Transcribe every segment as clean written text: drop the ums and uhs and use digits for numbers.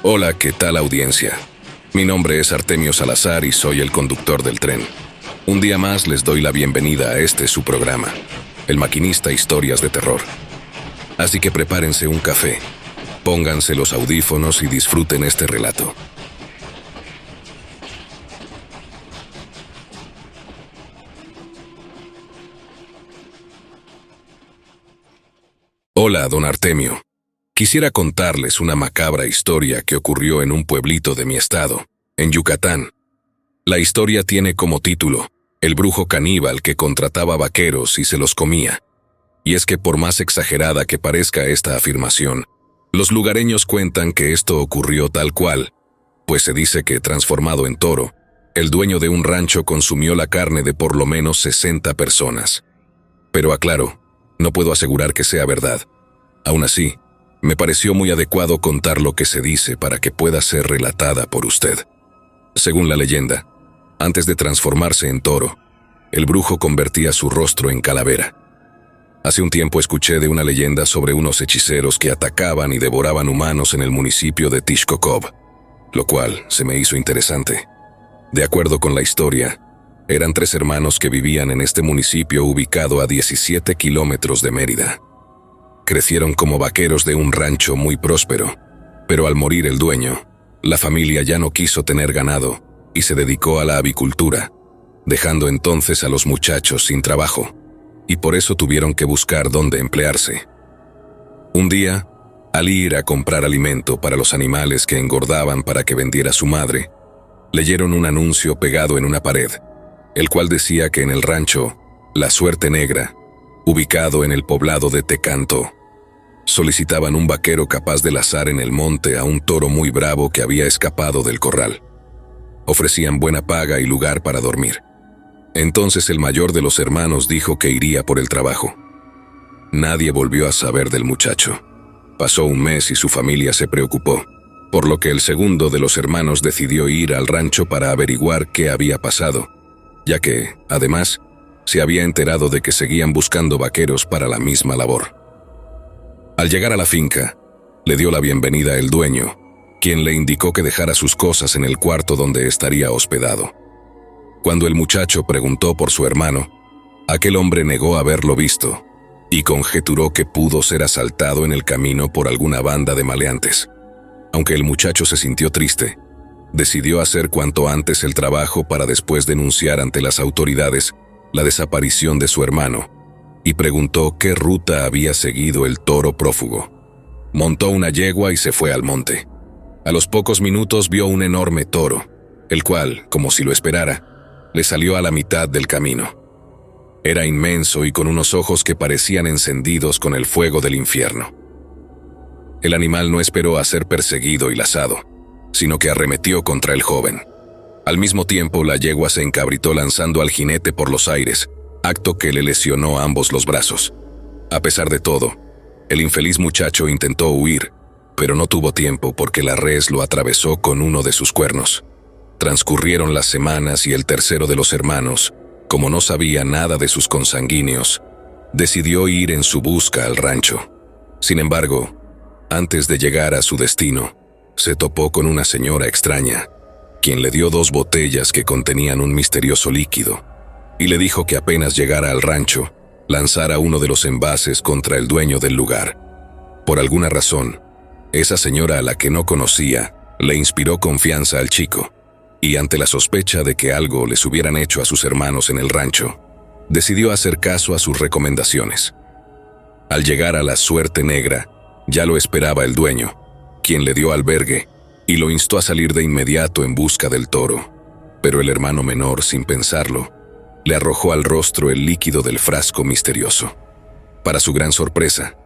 Hola, ¿qué tal audiencia? Mi nombre es Artemio Salazar y soy el conductor del tren. Un día más les doy la bienvenida a este su programa, El Maquinista Historias de Terror. Así que prepárense un café, pónganse los audífonos y disfruten este relato. Hola, don Artemio. Quisiera contarles una macabra historia que ocurrió en un pueblito de mi estado, en Yucatán. La historia tiene como título, El brujo caníbal que contrataba vaqueros y se los comía. Y es que por más exagerada que parezca esta afirmación, los lugareños cuentan que esto ocurrió tal cual, pues se dice que, transformado en toro, el dueño de un rancho consumió la carne de por lo menos 60 personas. Pero aclaro, no puedo asegurar que sea verdad. Aún así, me pareció muy adecuado contar lo que se dice para que pueda ser relatada por usted. Según la leyenda, antes de transformarse en toro, el brujo convertía su rostro en calavera. Hace un tiempo escuché de una leyenda sobre unos hechiceros que atacaban y devoraban humanos en el municipio de Tixkokob, lo cual se me hizo interesante. De acuerdo con la historia, eran 3 hermanos que vivían en este municipio ubicado a 17 kilómetros de Mérida. Crecieron como vaqueros de un rancho muy próspero, pero al morir el dueño, la familia ya no quiso tener ganado y se dedicó a la avicultura, dejando entonces a los muchachos sin trabajo, y por eso tuvieron que buscar dónde emplearse. Un día, al ir a comprar alimento para los animales que engordaban para que vendiera su madre, leyeron un anuncio pegado en una pared, el cual decía que en el rancho La Suerte Negra, ubicado en el poblado de Tecanto, solicitaban un vaquero capaz de lazar en el monte a un toro muy bravo que había escapado del corral. Ofrecían buena paga y lugar para dormir. Entonces el mayor de los hermanos dijo que iría por el trabajo. Nadie volvió a saber del muchacho. Pasó un mes y su familia se preocupó, por lo que el segundo de los hermanos decidió ir al rancho para averiguar qué había pasado, ya que, además, se había enterado de que seguían buscando vaqueros para la misma labor. Al llegar a la finca, le dio la bienvenida el dueño, quien le indicó que dejara sus cosas en el cuarto donde estaría hospedado. Cuando el muchacho preguntó por su hermano, aquel hombre negó haberlo visto y conjeturó que pudo ser asaltado en el camino por alguna banda de maleantes. Aunque el muchacho se sintió triste, decidió hacer cuanto antes el trabajo para después denunciar ante las autoridades la desaparición de su hermano, y preguntó qué ruta había seguido el toro prófugo. Montó una yegua y se fue al monte. A los pocos minutos vio un enorme toro, el cual, como si lo esperara, le salió a la mitad del camino. Era inmenso y con unos ojos que parecían encendidos con el fuego del infierno. El animal no esperó a ser perseguido y lazado, sino que arremetió contra el joven. Al mismo tiempo, la yegua se encabritó lanzando al jinete por los aires, acto que le lesionó ambos los brazos. A pesar de todo, el infeliz muchacho intentó huir, pero no tuvo tiempo porque la res lo atravesó con uno de sus cuernos. Transcurrieron las semanas y el tercero de los hermanos, como no sabía nada de sus consanguíneos, decidió ir en su busca al rancho. Sin embargo, antes de llegar a su destino, se topó con una señora extraña, quien le dio 2 botellas que contenían un misterioso líquido, y le dijo que apenas llegara al rancho, lanzara uno de los envases contra el dueño del lugar. Por alguna razón, esa señora a la que no conocía, le inspiró confianza al chico, y ante la sospecha de que algo les hubieran hecho a sus hermanos en el rancho, decidió hacer caso a sus recomendaciones. Al llegar a La Suerte Negra, ya lo esperaba el dueño, quien le dio albergue y lo instó a salir de inmediato en busca del toro. Pero el hermano menor, sin pensarlo, le arrojó al rostro el líquido del frasco misterioso. Para su gran sorpresa,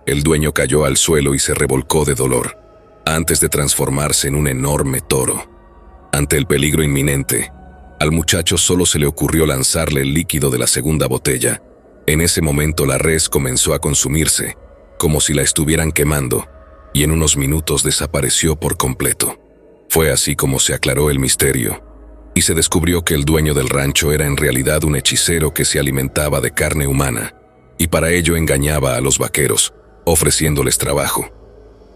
el dueño cayó al suelo y se revolcó de dolor, antes de transformarse en un enorme toro. Ante el peligro inminente, al muchacho solo se le ocurrió lanzarle el líquido de la segunda botella. En ese momento la res comenzó a consumirse, como si la estuvieran quemando, y en unos minutos desapareció por completo. Fue así como se aclaró el misterio, y se descubrió que el dueño del rancho era en realidad un hechicero que se alimentaba de carne humana, y para ello engañaba a los vaqueros, ofreciéndoles trabajo.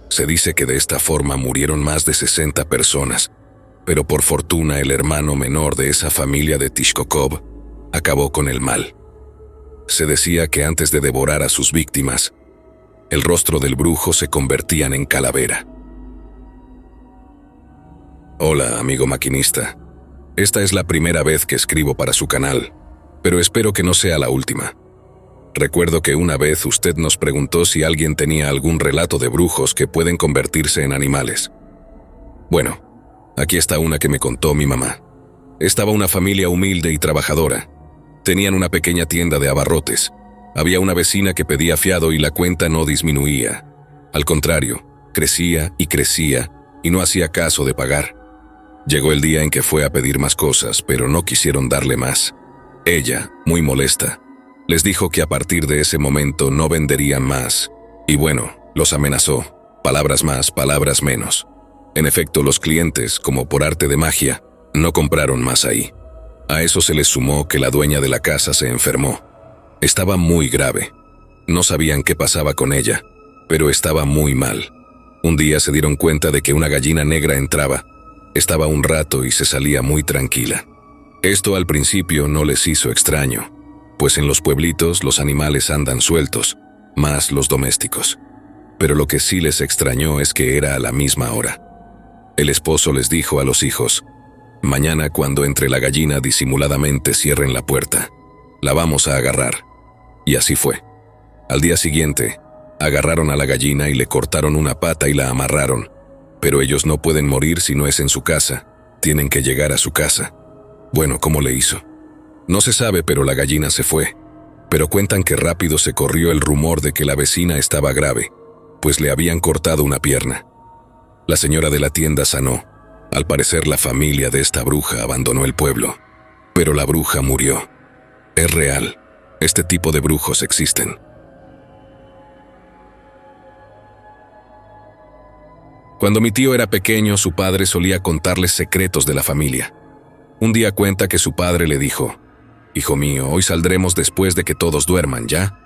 Se dice que de esta forma murieron más de 60 personas, pero por fortuna el hermano menor de esa familia de Tishkokov acabó con el mal. Se decía que antes de devorar a sus víctimas, el rostro del brujo se convertían en calavera. Hola, amigo maquinista. Esta es la primera vez que escribo para su canal, pero espero que no sea la última. Recuerdo que una vez usted nos preguntó si alguien tenía algún relato de brujos que pueden convertirse en animales. Bueno, aquí está una que me contó mi mamá. Estaba una familia humilde y trabajadora. Tenían una pequeña tienda de abarrotes. Había una vecina que pedía fiado y la cuenta no disminuía. Al contrario, crecía y no hacía caso de pagar. Llegó el día en que fue a pedir más cosas, pero no quisieron darle más. Ella, muy molesta, les dijo que a partir de ese momento no venderían más. Y bueno, los amenazó. Palabras más, palabras menos. En efecto, los clientes, como por arte de magia, no compraron más ahí. A eso se les sumó que la dueña de la casa se enfermó. Estaba muy grave. No sabían qué pasaba con ella, pero estaba muy mal. Un día se dieron cuenta de que una gallina negra entraba. Estaba un rato y se salía muy tranquila. Esto al principio no les hizo extraño, pues en los pueblitos los animales andan sueltos, más los domésticos. Pero lo que sí les extrañó es que era a la misma hora. El esposo les dijo a los hijos: mañana cuando entre la gallina disimuladamente cierren la puerta. La vamos a agarrar. Y así fue. Al día siguiente, agarraron a la gallina y le cortaron una pata y la amarraron. Pero ellos no pueden morir si no es en su casa. Tienen que llegar a su casa. Bueno, ¿cómo le hizo? No se sabe, pero la gallina se fue. Pero cuentan que rápido se corrió el rumor de que la vecina estaba grave, pues le habían cortado una pierna. La señora de la tienda sanó. Al parecer la familia de esta bruja abandonó el pueblo. Pero la bruja murió. Es real. Este tipo de brujos existen. Cuando mi tío era pequeño, su padre solía contarles secretos de la familia. Un día cuenta que su padre le dijo: «Hijo mío, hoy saldremos después de que todos duerman, ¿ya?».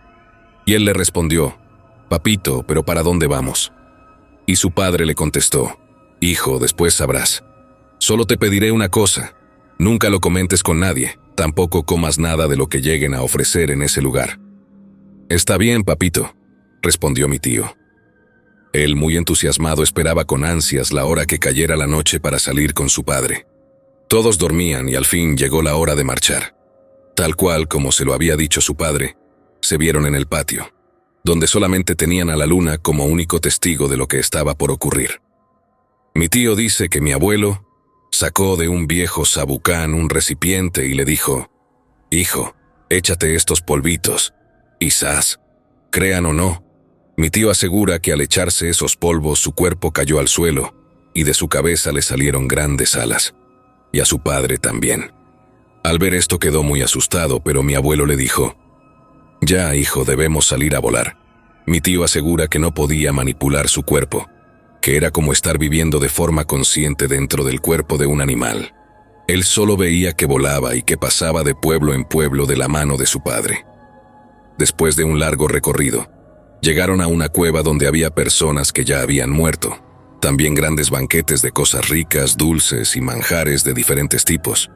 Y él le respondió: «Papito, ¿pero para dónde vamos?». Y su padre le contestó: «Hijo, después sabrás. Solo te pediré una cosa. Nunca lo comentes con nadie, tampoco comas nada de lo que lleguen a ofrecer en ese lugar». «Está bien, papito», respondió mi tío. Él, muy entusiasmado, esperaba con ansias la hora que cayera la noche para salir con su padre. Todos dormían y al fin llegó la hora de marchar. Tal cual como se lo había dicho su padre, se vieron en el patio, donde solamente tenían a la luna como único testigo de lo que estaba por ocurrir. Mi tío dice que mi abuelo sacó de un viejo sabucán un recipiente y le dijo: «Hijo, échate estos polvitos». Y ¡zas! Crean o no, mi tío asegura que al echarse esos polvos su cuerpo cayó al suelo y de su cabeza le salieron grandes alas. Y a su padre también. Al ver esto quedó muy asustado, pero mi abuelo le dijo: «Ya, hijo, debemos salir a volar». Mi tío asegura que no podía manipular su cuerpo, que era como estar viviendo de forma consciente dentro del cuerpo de un animal. Él solo veía que volaba y que pasaba de pueblo en pueblo de la mano de su padre. Después de un largo recorrido, llegaron a una cueva donde había personas que ya habían muerto, también grandes banquetes de cosas ricas, dulces y manjares de diferentes tipos.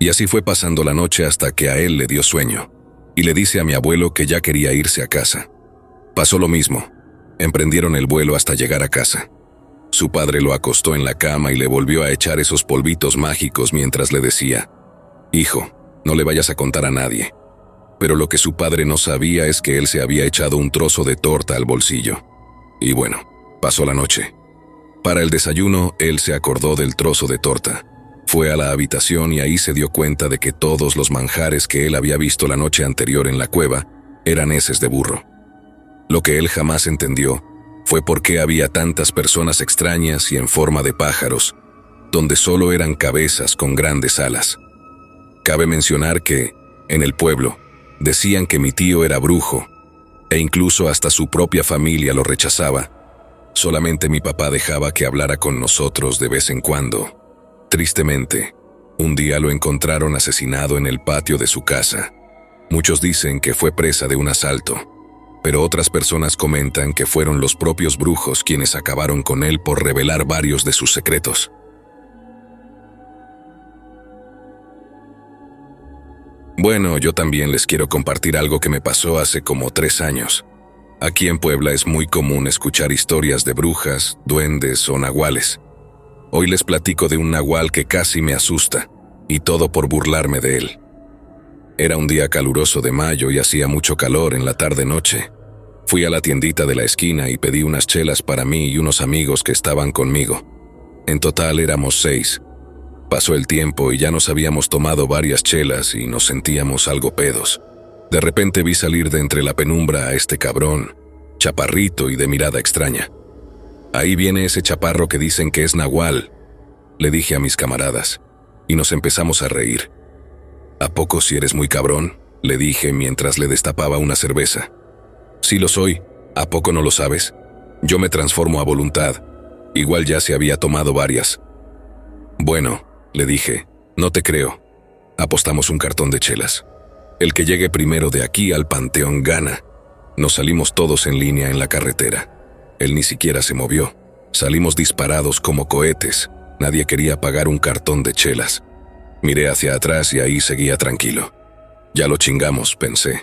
Y así fue pasando la noche hasta que a él le dio sueño, y le dice a mi abuelo que ya quería irse a casa. Pasó lo mismo. Emprendieron el vuelo hasta llegar a casa. Su padre lo acostó en la cama y le volvió a echar esos polvitos mágicos mientras le decía: «Hijo, no le vayas a contar a nadie». Pero lo que su padre no sabía es que él se había echado un trozo de torta al bolsillo. Y bueno, pasó la noche. Para el desayuno, él se acordó del trozo de torta. Fue a la habitación y ahí se dio cuenta de que todos los manjares que él había visto la noche anterior en la cueva eran heces de burro. Lo que él jamás entendió fue por qué había tantas personas extrañas y en forma de pájaros, donde solo eran cabezas con grandes alas. Cabe mencionar que, en el pueblo, decían que mi tío era brujo, e incluso hasta su propia familia lo rechazaba. Solamente mi papá dejaba que hablara con nosotros de vez en cuando. Tristemente, un día lo encontraron asesinado en el patio de su casa. Muchos dicen que fue presa de un asalto, pero otras personas comentan que fueron los propios brujos quienes acabaron con él por revelar varios de sus secretos. Bueno, yo también les quiero compartir algo que me pasó hace como 3 años. Aquí en Puebla es muy común escuchar historias de brujas, duendes o nahuales. Hoy les platico de un nahual que casi me asusta, y todo por burlarme de él. Era un día caluroso de mayo y hacía mucho calor en la tarde-noche. Fui a la tiendita de la esquina y pedí unas chelas para mí y unos amigos que estaban conmigo. En total éramos 6. Pasó el tiempo y ya nos habíamos tomado varias chelas y nos sentíamos algo pedos. De repente vi salir de entre la penumbra a este cabrón, chaparrito y de mirada extraña. Ahí viene ese chaparro que dicen que es nahual, le dije a mis camaradas, y nos empezamos a reír. ¿A poco si eres muy cabrón?, le dije mientras le destapaba una cerveza. Sí lo soy, ¿a poco no lo sabes? Yo me transformo a voluntad, igual ya se había tomado varias. Bueno, le dije, no te creo. Apostamos un cartón de chelas. El que llegue primero de aquí al panteón gana. Nos salimos todos en línea en la carretera. Él ni siquiera se movió. Salimos disparados como cohetes. Nadie quería pagar un cartón de chelas. Miré hacia atrás y ahí seguía tranquilo. Ya lo chingamos, pensé.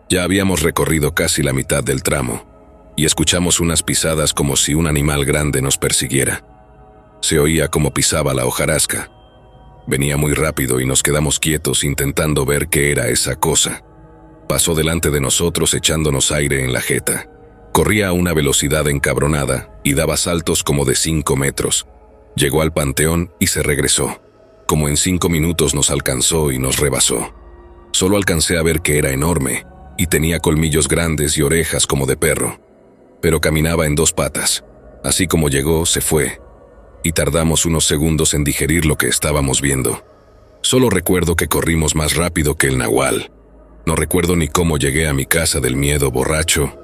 Ya habíamos recorrido casi la mitad del tramo, y escuchamos unas pisadas como si un animal grande nos persiguiera. Se oía como pisaba la hojarasca. Venía muy rápido y nos quedamos quietos intentando ver qué era esa cosa. Pasó delante de nosotros echándonos aire en la jeta. Corría a una velocidad encabronada y daba saltos como de 5 metros. Llegó al panteón y se regresó. Como en 5 minutos nos alcanzó y nos rebasó. Solo alcancé a ver que era enorme y tenía colmillos grandes y orejas como de perro. Pero caminaba en 2 patas. Así como llegó, se fue. Y tardamos unos segundos en digerir lo que estábamos viendo. Solo recuerdo que corrimos más rápido que el nahual. No recuerdo ni cómo llegué a mi casa del miedo borracho.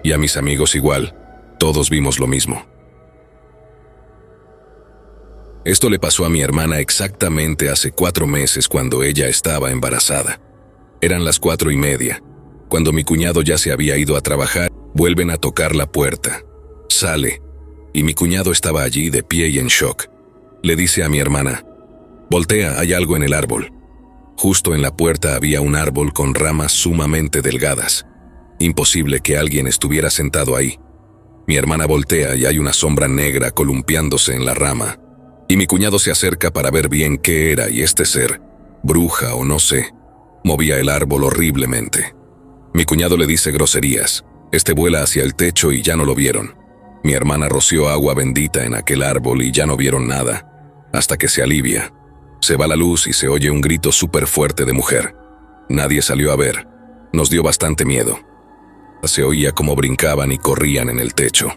Y a mis amigos igual. Todos vimos lo mismo. Esto le pasó a mi hermana exactamente hace 4 meses cuando ella estaba embarazada. Eran las 4:30. Cuando mi cuñado ya se había ido a trabajar, vuelven a tocar la puerta. Sale, y mi cuñado estaba allí de pie y en shock. Le dice a mi hermana, «Voltea, hay algo en el árbol». Justo en la puerta había un árbol con ramas sumamente delgadas. Imposible que alguien estuviera sentado ahí. Mi hermana voltea y hay una sombra negra columpiándose en la rama. Y mi cuñado se acerca para ver bien qué era y este ser, bruja o no sé, movía el árbol horriblemente. Mi cuñado le dice groserías. Este vuela hacia el techo y ya no lo vieron. Mi hermana roció agua bendita en aquel árbol y ya no vieron nada, hasta que se alivia. Se va la luz y se oye un grito súper fuerte de mujer. Nadie salió a ver. Nos dio bastante miedo. Se oía como brincaban y corrían en el techo.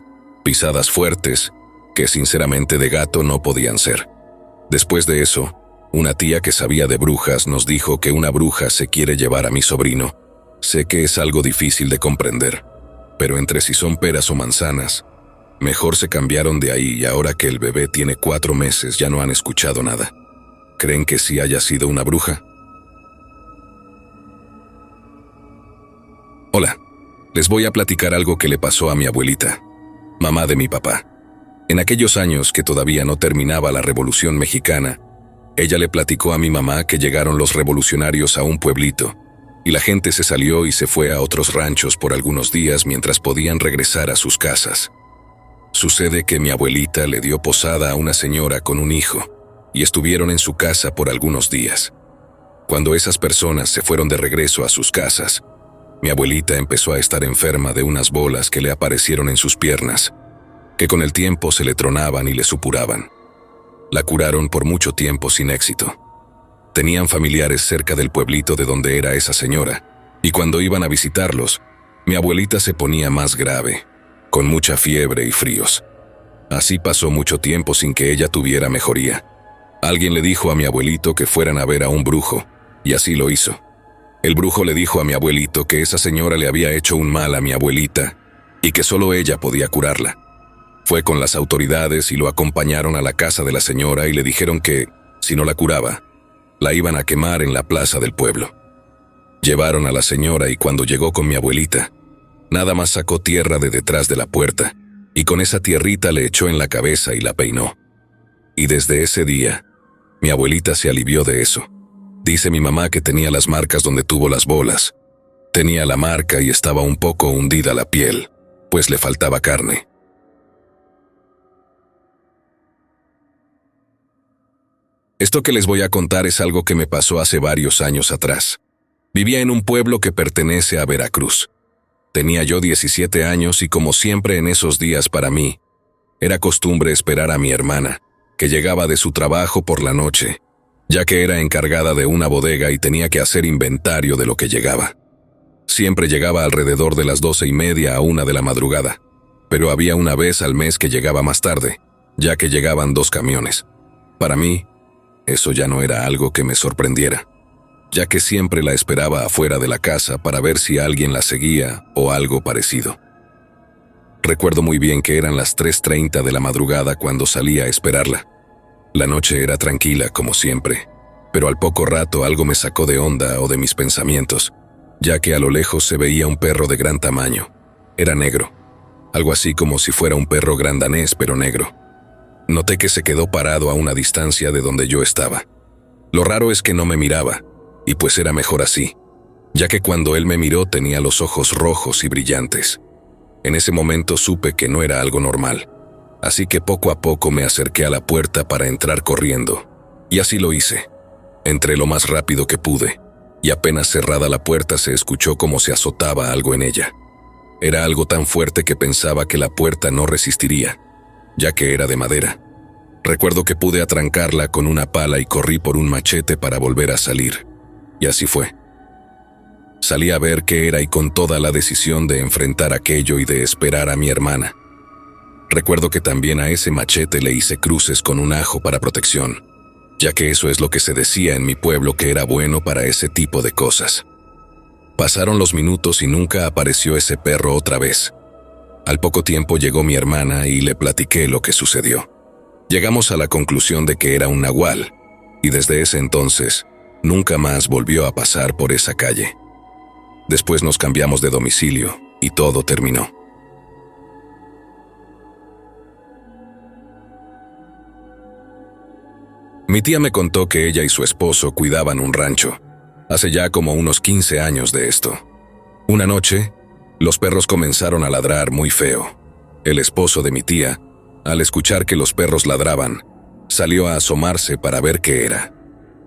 Pisadas fuertes, que sinceramente de gato no podían ser. Después de eso, una tía que sabía de brujas nos dijo que una bruja se quiere llevar a mi sobrino. Sé que es algo difícil de comprender, pero entre si son peras o manzanas, mejor se cambiaron de ahí y ahora que el bebé tiene 4 meses ya no han escuchado nada. ¿Creen que sí haya sido una bruja? Hola, les voy a platicar algo que le pasó a mi abuelita, mamá de mi papá. En aquellos años que todavía no terminaba la Revolución Mexicana, ella le platicó a mi mamá que llegaron los revolucionarios a un pueblito, y la gente se salió y se fue a otros ranchos por algunos días mientras podían regresar a sus casas. Sucede que mi abuelita le dio posada a una señora con un hijo, y estuvieron en su casa por algunos días. Cuando esas personas se fueron de regreso a sus casas, mi abuelita empezó a estar enferma de unas bolas que le aparecieron en sus piernas, que con el tiempo se le tronaban y le supuraban. La curaron por mucho tiempo sin éxito. Tenían familiares cerca del pueblito de donde era esa señora, y cuando iban a visitarlos, mi abuelita se ponía más grave, con mucha fiebre y fríos. Así pasó mucho tiempo sin que ella tuviera mejoría. Alguien le dijo a mi abuelito que fueran a ver a un brujo, y así lo hizo. El brujo le dijo a mi abuelito que esa señora le había hecho un mal a mi abuelita, y que solo ella podía curarla. Fue con las autoridades y lo acompañaron a la casa de la señora y le dijeron que, si no la curaba, la iban a quemar en la plaza del pueblo. Llevaron a la señora y cuando llegó con mi abuelita, Nada más sacó tierra de detrás de la puerta, y con esa tierrita le echó en la cabeza y la peinó. Y desde ese día, mi abuelita se alivió de eso. Dice mi mamá que tenía las marcas donde tuvo las bolas. Tenía la marca y estaba un poco hundida la piel, pues le faltaba carne. Esto que les voy a contar es algo que me pasó hace varios años atrás. Vivía en un pueblo que pertenece a Veracruz. Tenía yo 17 años y como siempre en esos días para mí, era costumbre esperar a mi hermana, que llegaba de su trabajo por la noche, ya que era encargada de una bodega y tenía que hacer inventario de lo que llegaba. Siempre llegaba alrededor de las 12:30 a 1 de la madrugada, pero había una vez al mes que llegaba más tarde, ya que llegaban 2 camiones. Para mí, eso ya no era algo que me sorprendiera, ya que siempre la esperaba afuera de la casa para ver si alguien la seguía o algo parecido. Recuerdo muy bien que eran las 3:30 de la madrugada cuando salí a esperarla. La noche era tranquila como siempre, pero al poco rato algo me sacó de onda o de mis pensamientos, ya que a lo lejos se veía un perro de gran tamaño. Era negro, algo así como si fuera un perro gran danés pero negro. Noté que se quedó parado a una distancia de donde yo estaba. Lo raro es que no me miraba, y pues era mejor así, ya que cuando él me miró tenía los ojos rojos y brillantes. En ese momento supe que no era algo normal, así que poco a poco me acerqué a la puerta para entrar corriendo, y así lo hice. Entré lo más rápido que pude, y apenas cerrada la puerta se escuchó como se azotaba algo en ella. Era algo tan fuerte que pensaba que la puerta no resistiría, ya que era de madera. Recuerdo que pude atrancarla con una pala y corrí por un machete para volver a salir. Y así fue. Salí a ver qué era y con toda la decisión de enfrentar aquello y de esperar a mi hermana. Recuerdo que también a ese machete le hice cruces con un ajo para protección, ya que eso es lo que se decía en mi pueblo que era bueno para ese tipo de cosas. Pasaron los minutos y nunca apareció ese perro otra vez. Al poco tiempo llegó mi hermana y le platiqué lo que sucedió. Llegamos a la conclusión de que era un nahual, y desde ese entonces, nunca más volvió a pasar por esa calle. Después nos cambiamos de domicilio, y todo terminó. Mi tía me contó que ella y su esposo cuidaban un rancho, hace ya como unos 15 años de esto. Una noche, los perros comenzaron a ladrar muy feo. El esposo de mi tía, al escuchar que los perros ladraban, salió a asomarse para ver qué era.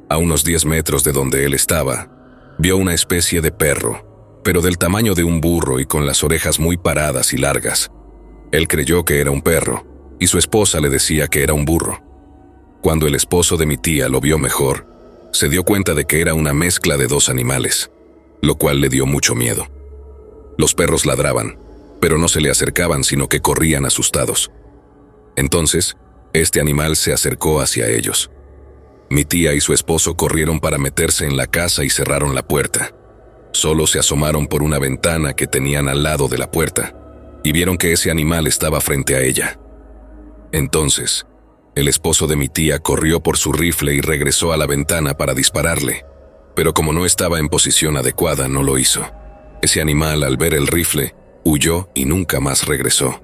A unos 10 metros de donde él estaba, vio una especie de perro, pero del tamaño de un burro y con las orejas muy paradas y largas. Él creyó que era un perro, y su esposa le decía que era un burro. Cuando el esposo de mi tía lo vio mejor, se dio cuenta de que era una mezcla de 2 animales, lo cual le dio mucho miedo. Los perros ladraban, pero no se le acercaban sino que corrían asustados. Entonces, este animal se acercó hacia ellos. Mi tía y su esposo corrieron para meterse en la casa y cerraron la puerta. Solo se asomaron por una ventana que tenían al lado de la puerta, y vieron que ese animal estaba frente a ella. Entonces, el esposo de mi tía corrió por su rifle y regresó a la ventana para dispararle, pero como no estaba en posición adecuada, no lo hizo. Ese animal, al ver el rifle, huyó y nunca más regresó.